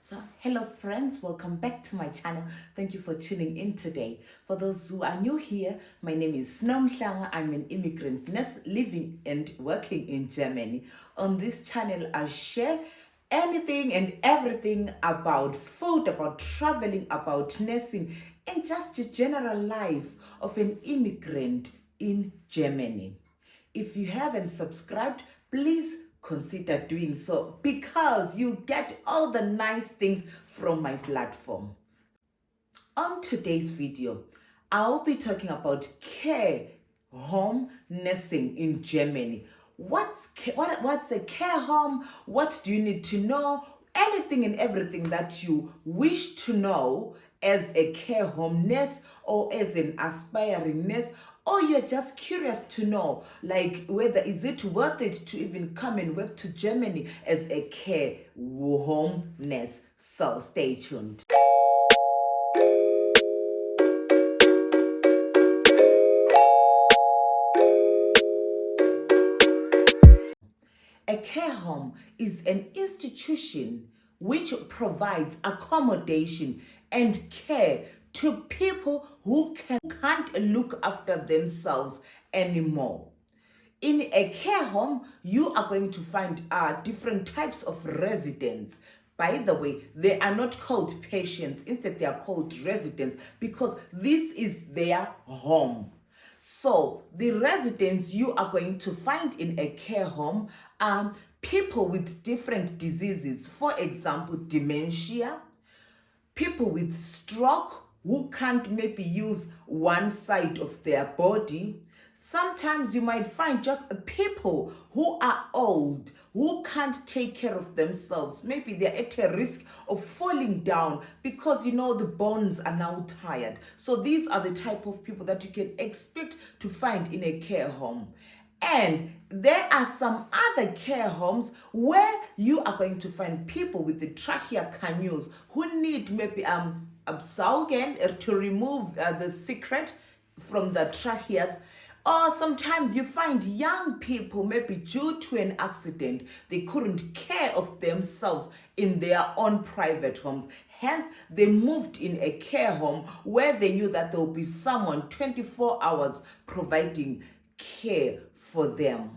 So, hello friends, welcome back to my channel. Thank you for tuning in today. For those who are new here, my name is Snomhlanga. I'm an immigrant nurse living and working in Germany. On this channel, I share anything and everything about food, about traveling, about nursing, and just the general life of an immigrant in Germany. If you haven't subscribed, please consider doing so because you get all the nice things from my platform. On today's video, I'll be talking about care home nursing in Germany. What's a care home? What do you need to know? Anything and everything that you wish to know as a care home nurse or as an aspiring nurse, or you're just curious to know, like whether is it worth it to even come and work to Germany as a care home nurse. So stay tuned. A care home is an institution which provides accommodation and care to people who can't look after themselves anymore. In a care home, you are going to find different types of residents. By the way, they are not called patients. Instead, they are called residents because this is their home. So the residents you are going to find in a care home are people with different diseases. For example, dementia, people with stroke who can't maybe use one side of their body. Sometimes you might find just people who are old, who can't take care of themselves. Maybe they're at a risk of falling down because the bones are now tired. So these are the type of people that you can expect to find in a care home. And there are some other care homes where you are going to find people with the tracheocannules who need maybe Absalgen to remove the secret from the tracheas. Or sometimes you find young people, maybe due to an accident, they couldn't care of themselves in their own private homes. Hence, they moved in a care home where they knew that there will be someone 24 hours providing care for them.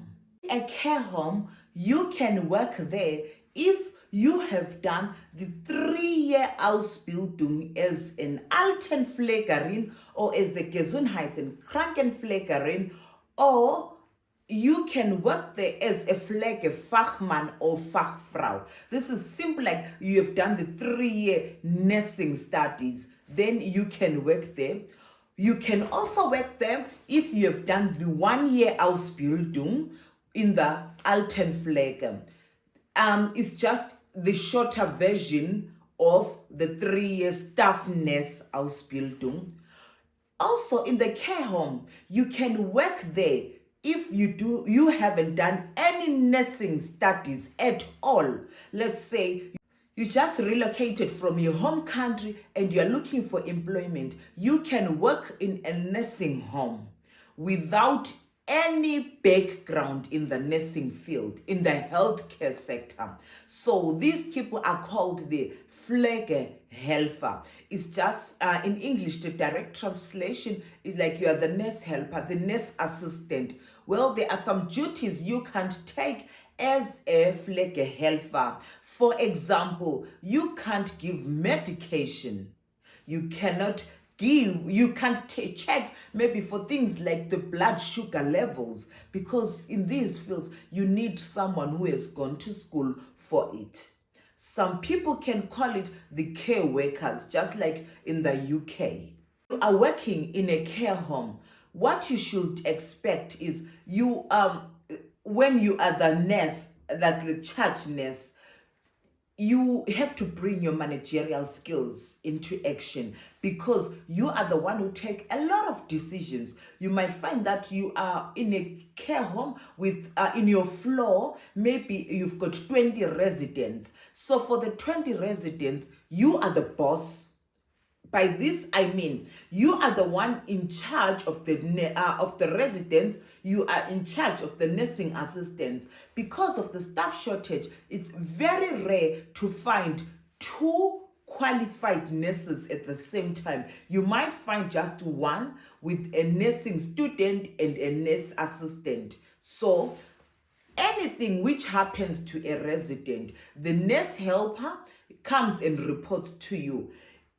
A care home, you can work there if you have done the 3-year Ausbildung as an Altenpflegerin or as a Gesundheits- and Krankenpflegerin, or you can work there as a Pflegefachmann or Fachfrau. This is simple, like you have done the 3-year nursing studies, then you can work there. You can also work there if you have done the 1-year Ausbildung in the Altenpflege. It's just the shorter version of the 3-year staff nurse Ausbildung. Also in the care home, you can work there if you haven't done any nursing studies at all. Let's say you just relocated from your home country and you're looking for employment. You can work in a nursing home without any background in the nursing field, in the healthcare sector. So these people are called the Pflegehelfer. It's just, in English, the direct translation is like you are the nurse helper, the nurse assistant. Well, there are some duties you can't take as a Pflegehelfer. For example, you can't give medication. You can't check maybe for things like the blood sugar levels, because in these fields you need someone who has gone to school for it. Some people can call it the care workers, just like in the UK. You are working in a care home. What you should expect is when you are the nurse, like the charge nurse, you have to bring your managerial skills into action because you are the one who take a lot of decisions. You might find that you are in a care home with in your floor, maybe you've got 20 residents. So for the 20 residents, you are the boss. By this, I mean, you are the one in charge of the residents. You are in charge of the nursing assistants. Because of the staff shortage, it's very rare to find 2 qualified nurses at the same time. You might find just one with a nursing student and a nurse assistant. So anything which happens to a resident, the nurse helper comes and reports to you.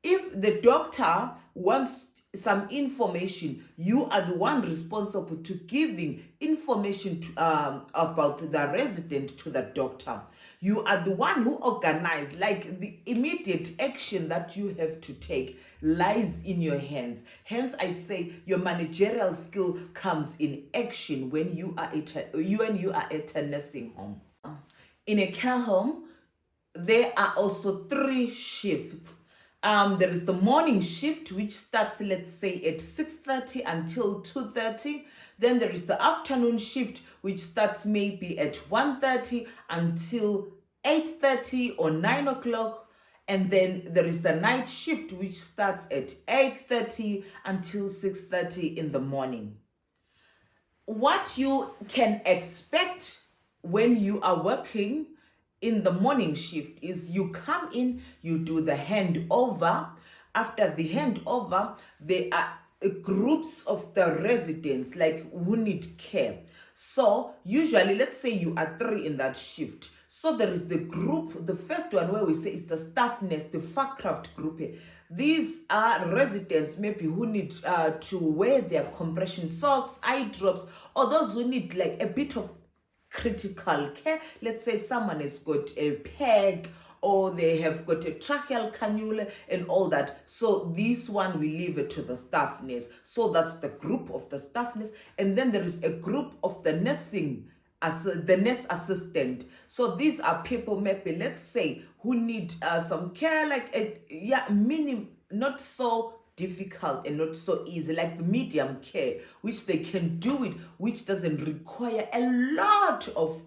If the doctor wants some information, you are the one responsible to giving information about the resident to the doctor. You are the one who organizes, like the immediate action that you have to take lies in your hands. Hence, I say your managerial skill comes in action when you are at a nursing home. In a care home, there are also 3 shifts. There is the morning shift, which starts, let's say, at 6:30 until 2:30. Then there is the afternoon shift, which starts maybe at 1:30 until 8:30 or 9 o'clock. And then there is the night shift, which starts at 8:30 until 6:30 in the morning. What you can expect when you are working in the morning shift is you come in, you do the handover. After the handover, there are groups of the residents like who need care. So usually, let's say you are 3 in that shift. So there is the group, the first one where we say is the staff nurse, the Faircraft group. These are residents maybe who need to wear their compression socks, eye drops, or those who need like a bit of critical care. Let's say someone has got a peg or they have got a tracheal cannula and all that. So this one we leave it to the staff nurse. So that's the group of the staff nurse. And then there is a group of the nursing as the nurse assistant. So these are people maybe, let's say, who need some care, like not so difficult and not so easy, like the medium care, which they can do it, which doesn't require a lot of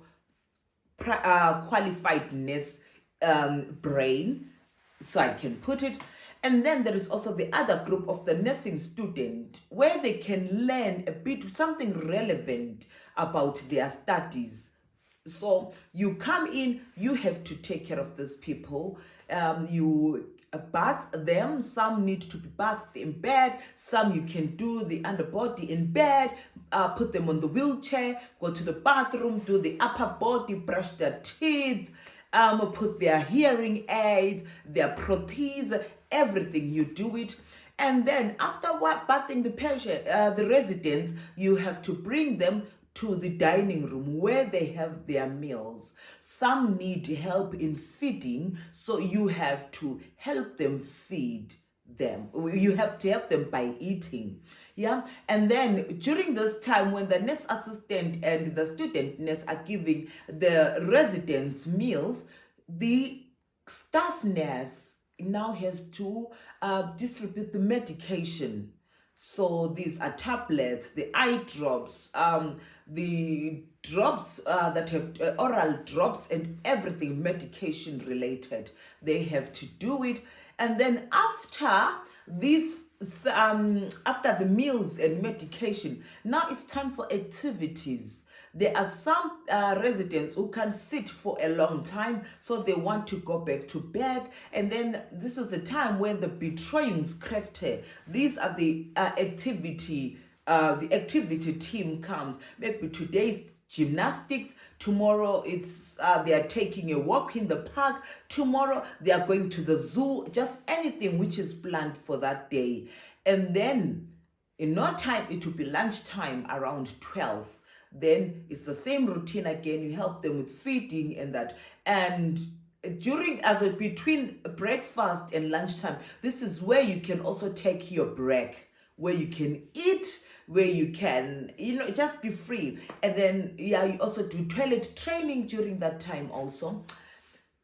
qualified nurse brain, so I can put it. And then there is also the other group of the nursing student, where they can learn a bit, something relevant about their studies. So you come in, you have to take care of these people. You bath them. Some need to be bathed in bed. Some you can do the underbody in bed, put them on the wheelchair, go to the bathroom, do the upper body, brush their teeth, put their hearing aids, their prostheses, everything. You do it. And then after bathing the patient, the residents, you have to bring them to the dining room where they have their meals. Some need help in feeding, so you have to help them feed them. You have to help them by eating. Yeah. And then during this time when the nurse assistant and the student nurse are giving the residents meals, the staff nurse now has to distribute the medication. So these are tablets, the eye drops, the drops that have oral drops and everything medication related. They have to do it. And then after this, after the meals and medication, now it's time for activities. There are some residents who can sit for a long time, so they want to go back to bed. And then this is the time when the betreuungskraft, these are the activity team comes. Maybe today's gymnastics, tomorrow it's they are taking a walk in the park, tomorrow they are going to the zoo, just anything which is planned for that day. And then in no time it will be lunchtime around 12. Then it's the same routine again. You help them with feeding and that. And between breakfast and lunchtime, this is where you can also take your break, where you can eat, where you can, just be free. And then, you also do toilet training during that time also.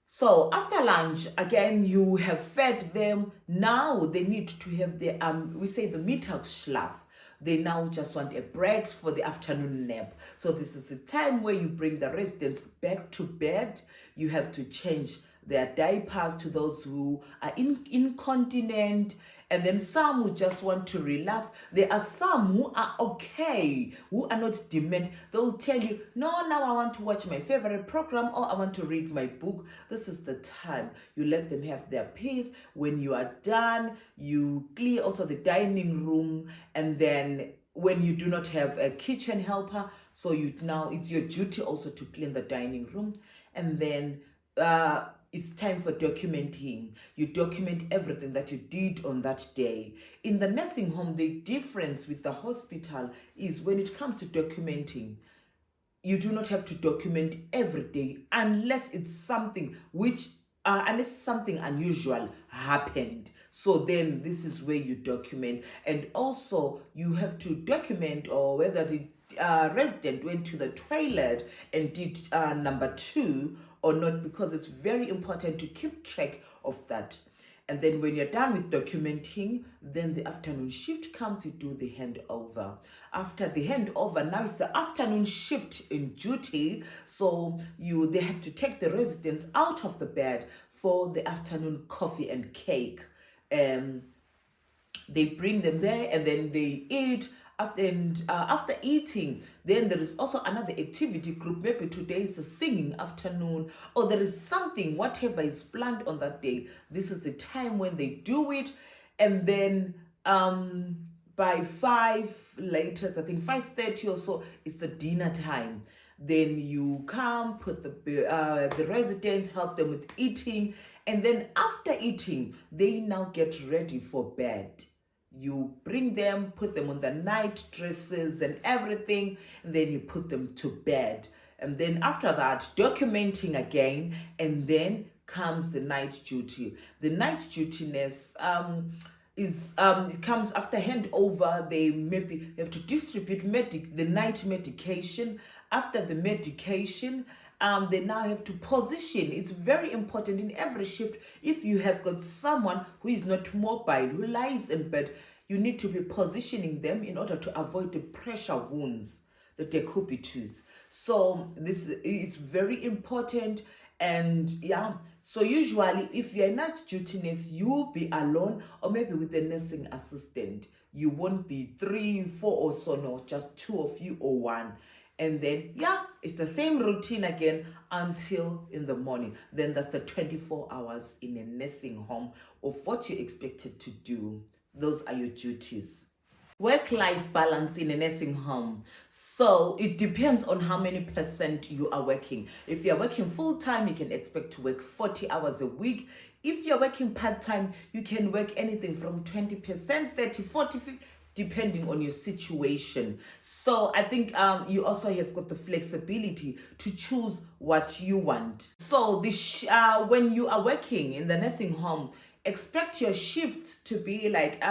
So after lunch, again, you have fed them. Now they need to have their, we say the Mittagsschlaf. They now just want a break for the afternoon nap. So this is the time where you bring the residents back to bed. You have to change There are diapers to those who are incontinent, and then some who just want to relax. There are some who are okay, who are not dement. They'll tell you, no, now I want to watch my favorite program, or I want to read my book. This is the time. You let them have their peace. When you are done, you clear also the dining room, and then when you do not have a kitchen helper, so now it's your duty also to clean the dining room. And then it's time for documenting. You document everything that you did on that day. In the nursing home, the difference with the hospital is when it comes to documenting, you do not have to document every day unless it's something unless something unusual happened. So then this is where you document. And also you have to document or whether the resident went to the toilet and did number 2 or not, because it's very important to keep track of that. And then when you're done with documenting, then the afternoon shift comes, you do the handover. After the handover, now it's the afternoon shift in duty. So they have to take the residents out of the bed for the afternoon coffee and cake. They bring them there and then they eat. After eating, then there is also another activity group. Maybe today is the singing afternoon, or there is something, whatever is planned on that day. This is the time when they do it. And then by 5 latest, I think 5:30 or so, is the dinner time. Then you come, put the residents, help them with eating, and then after eating, they now get ready for bed. You bring them, put them on the night dresses and everything, and then you put them to bed. And then after that, documenting again, and then comes the night duty. The night duty nurse it comes after handover. They maybe have to distribute the night medication. After the medication, they now have to position. It's very important in every shift. If you have got someone who is not mobile, who lies in bed, you need to be positioning them in order to avoid the pressure wounds, the decubitus. So this is very important. And so usually if you're not duty nurse, you'll be alone or maybe with a nursing assistant. You won't be 3, 4 or so, no, just 2 of you or 1. And then, it's the same routine again until in the morning. Then that's the 24 hours in a nursing home of what you're expected to do. Those are your duties. Work-life balance in a nursing home. So it depends on how many percent you are working. If you're working full-time, you can expect to work 40 hours a week. If you're working part-time, you can work anything from 20%, 30, 40, 50, depending on your situation. So I think you also have got the flexibility to choose what you want. So when you are working in the nursing home, expect your shifts to be like,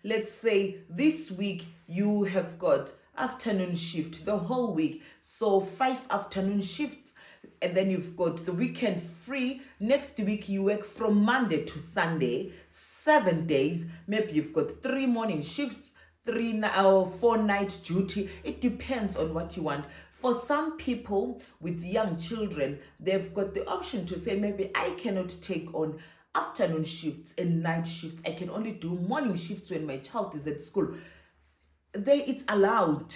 let's say this week you have got afternoon shift the whole week. So 5 afternoon shifts, and then you've got the weekend free. Next week you work from Monday to Sunday, 7 days. Maybe you've got 3 morning shifts, 3 or 4 night duty. It depends on what you want. For some people with young children, they've got the option to say, maybe I cannot take on afternoon shifts and night shifts. I can only do morning shifts when my child is at school. It's allowed.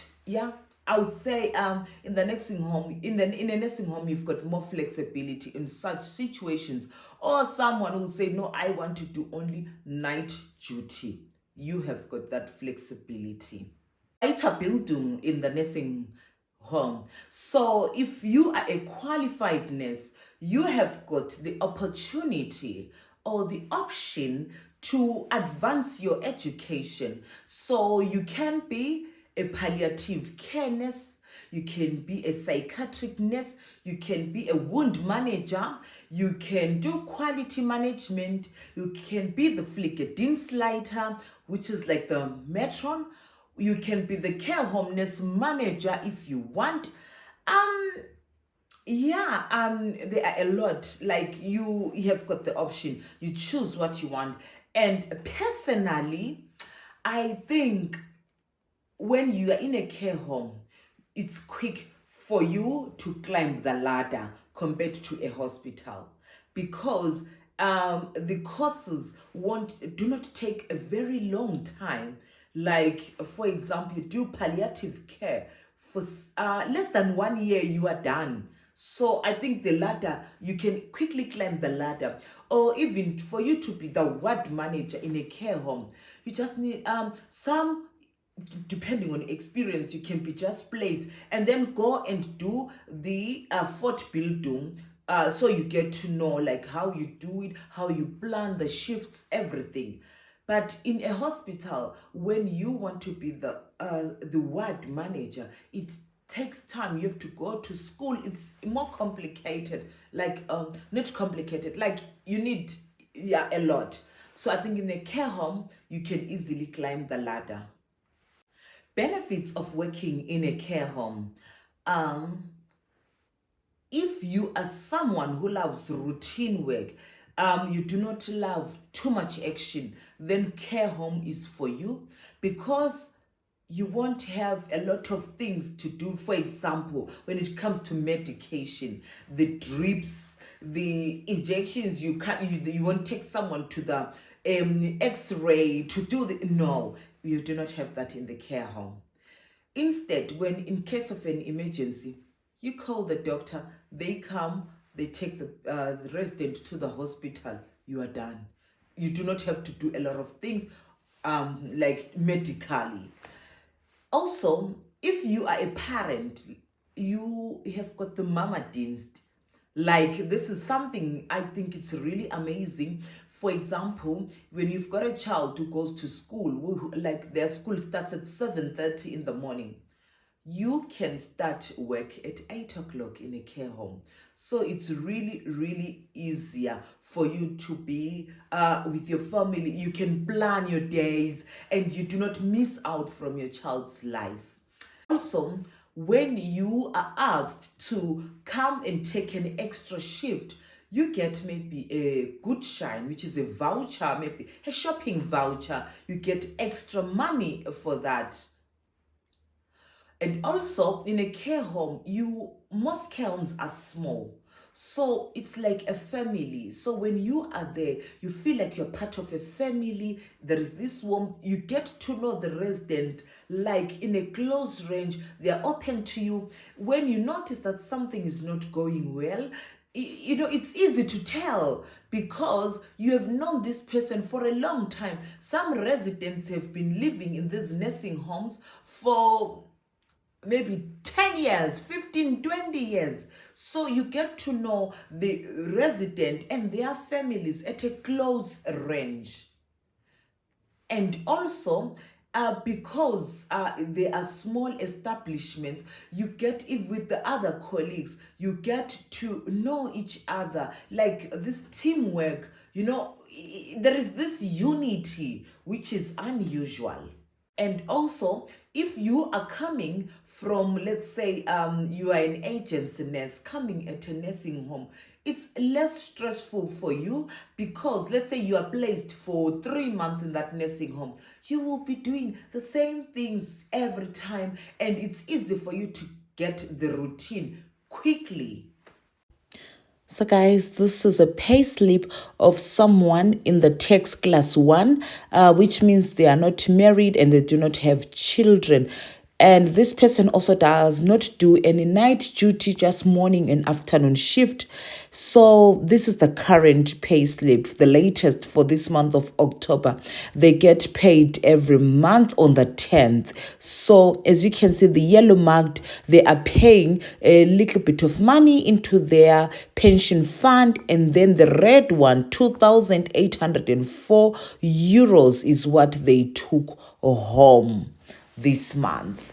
I would say in the nursing home, in a nursing home, you've got more flexibility in such situations. Or someone will say, no, I want to do only night duty. You have got that flexibility. Building in the nursing home. So if you are a qualified nurse, you have got the opportunity or the option to advance your education. So you can be a palliative care nurse, you can be a psychiatric nurse, you can be a wound manager, you can do quality management, you can be the Fliegedienstleiter, which is like the matron, you can be the care home nurse manager if you want. There are a lot. Like you have got the option. You choose what you want. And personally, I think when you are in a care home, it's quick for you to climb the ladder compared to a hospital. because the courses do not take a very long time. Like, for example, you do palliative care for less than 1 year, you are done. So I think the ladder, you can quickly climb the ladder. Or even for you to be the ward manager in a care home, you just need some, depending on experience, you can be just placed and then go and do the fortbildung. So you get to know like how you do it, how you plan the shifts, everything. But in a hospital, when you want to be the ward manager, it takes time. You have to go to school. It's more complicated. Like not complicated. Like you need, yeah, a lot. So I think in a care home, you can easily climb the ladder. Benefits of working in a care home. Um, if you are someone who loves routine work, you do not love too much action, then care home is for you, because you won't have a lot of things to do. For example, when it comes to medication, the drips, the injections, you won't take someone to the x-ray to do the, no, you do not have that in the care home. Instead, when in case of an emergency, you call the doctor, they come, they take the resident to the hospital, you are done. You do not have to do a lot of things like medically. Also, if you are a parent, you have got the mama dienst. Like, this is something I think it's really amazing. For example, when you've got a child who goes to school, like their school starts at 7:30 in the morning, you can start work at 8 o'clock in a care home. So it's really, really easier for you to be with your family. You can plan your days and you do not miss out from your child's life. Also, when you are asked to come and take an extra shift, you get maybe a good shine, which is a voucher, maybe a shopping voucher. You get extra money for that. And also in a care home, most care homes are small. So it's like a family. So when you are there, you feel like you're part of a family. There is this warmth. You get to know the resident like in a close range. They are open to you. When you notice that something is not going well, it's easy to tell because you have known this person for a long time. Some residents have been living in these nursing homes for maybe 10 years, 15, 20 years. So you get to know the resident and their families at a close range. And also, because they are small establishments, you get, if with the other colleagues, you get to know each other. Like this teamwork, there is this unity, which is unusual. And also, if you are coming from, let's say, you are an agency nurse coming at a nursing home, it's less stressful for you because, let's say, you are placed for 3 months in that nursing home. You will be doing the same things every time, and it's easy for you to get the routine quickly. So guys, this is a payslip of someone in the tax class 1, which means they are not married and they do not have children. And this person also does not do any night duty, just morning and afternoon shift. So this is the current pay slip, the latest for this month of October. They get paid every month on the 10th. So as you can see, the yellow marked, they are paying a little bit of money into their pension fund. And then the red one, 2,804 euros is what they took home this month.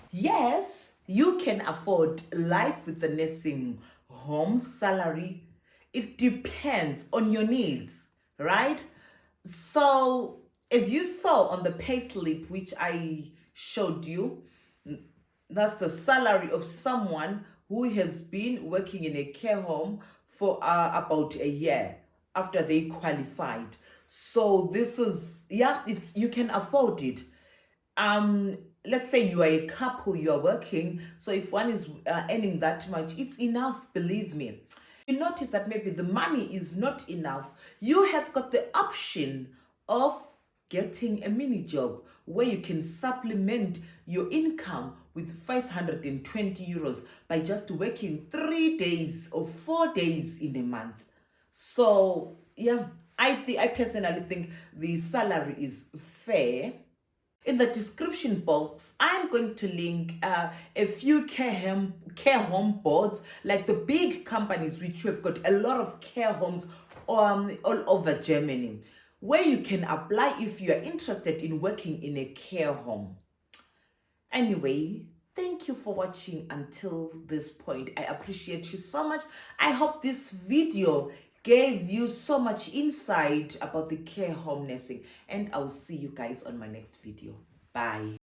Yes, you can afford life with the nursing home salary. It depends on your needs, right? So, as you saw on the payslip, which I showed you, that's the salary of someone who has been working in a care home for about a year after they qualified. So this is, you can afford it. Let's say you are a couple, you are working. So if one is earning that much, it's enough, believe me. You notice that maybe the money is not enough, you have got the option of getting a mini job where you can supplement your income with 520 euros by just working 3 days or 4 days in a month. So yeah, I personally think the salary is fair. In the description box, I'm going to link a few care home boards, like the big companies which have got a lot of care homes all over Germany, where you can apply if you are interested in working in a care home. Anyway, thank you for watching until this point. I appreciate you so much. I hope this video gave you so much insight about the care home nursing, and I'll see you guys on my next video. Bye.